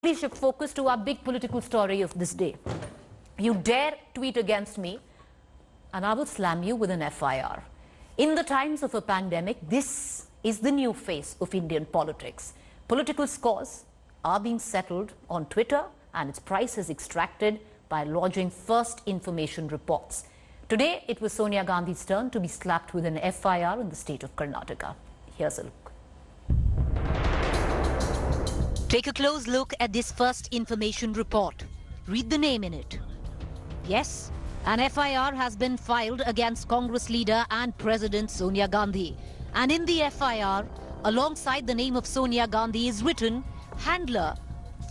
We shift focus to our big political story of this day. You dare tweet against me and I will slam you with an FIR. In the times of a pandemic, this is the new face of Indian politics. Political scores are being settled on Twitter and its price is extracted by lodging first information reports. Today, it was Sonia Gandhi's turn to be slapped with an FIR in the state of Karnataka. Here's a look. Take a close look at this first information report. Read the name in it. Yes, an FIR has been filed against Congress leader and President Sonia Gandhi. And in the FIR, alongside the name of Sonia Gandhi is written handler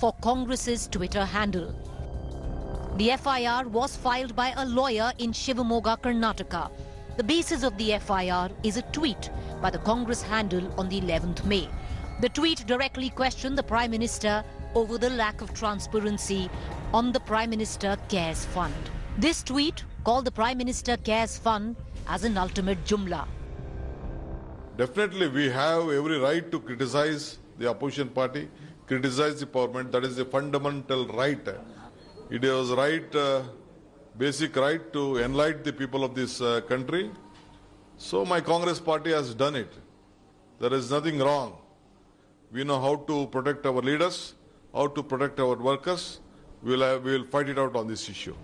for Congress's Twitter handle. The FIR was filed by a lawyer in Shivamogga, Karnataka. The basis of the FIR is a tweet by the Congress handle on the 11th May. The tweet directly questioned the Prime Minister over the lack of transparency on the Prime Minister Cares Fund. This tweet called the Prime Minister Cares Fund as an ultimate jumla. Definitely we have every right to criticize the opposition party, criticize the government. That is a fundamental right. It is right, basic right to enlighten the people of this country. So my Congress party has done it. There is nothing wrong. We know how to protect our leaders, how to protect our workers. We will fight it out on this issue.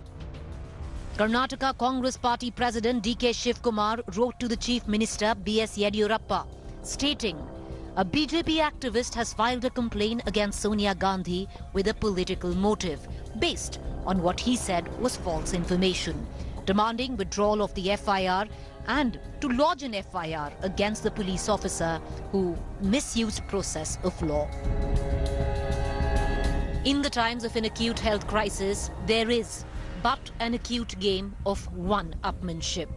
Karnataka Congress Party President DK Shivkumar wrote to the Chief Minister B.S. Yediyurappa, stating, a BJP activist has filed a complaint against Sonia Gandhi with a political motive, based on what he said was false information, demanding withdrawal of the FIR and to lodge an FIR against the police officer who misused process of law. In the times of an acute health crisis, there is but an acute game of one-upmanship.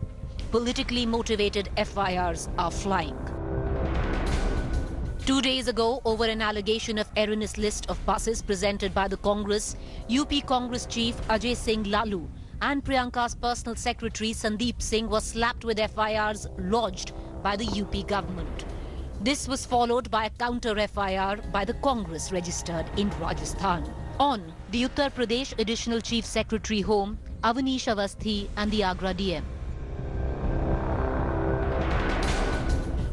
Politically motivated FIRs are flying. 2 days ago, over an allegation of erroneous list of buses presented by the Congress, UP Congress Chief Ajay Singh Lalu and Priyanka's personal secretary Sandeep Singh was slapped with FIRs lodged by the UP government. This was followed by a counter FIR by the Congress registered in Rajasthan. On the Uttar Pradesh Additional Chief Secretary Home, Avanish Avasthi and the Agra DM.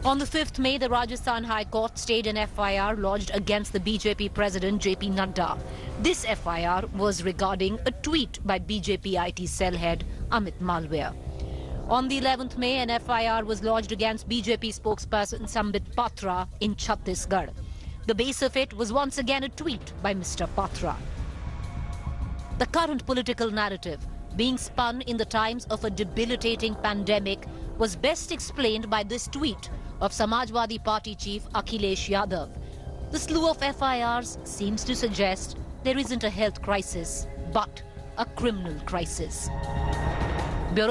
On the 5th May, the Rajasthan High Court stayed an FIR lodged against the BJP President JP Nadda. This FIR was regarding a tweet by BJP IT cell head Amit Malviya. On the 11th May, an FIR was lodged against BJP spokesperson Sambit Patra in Chhattisgarh. The base of it was once again a tweet by Mr. Patra. The current political narrative being spun in the times of a debilitating pandemic was best explained by this tweet of Samajwadi Party chief Akhilesh Yadav. The slew of FIRs seems to suggest there isn't a health crisis, but a criminal crisis.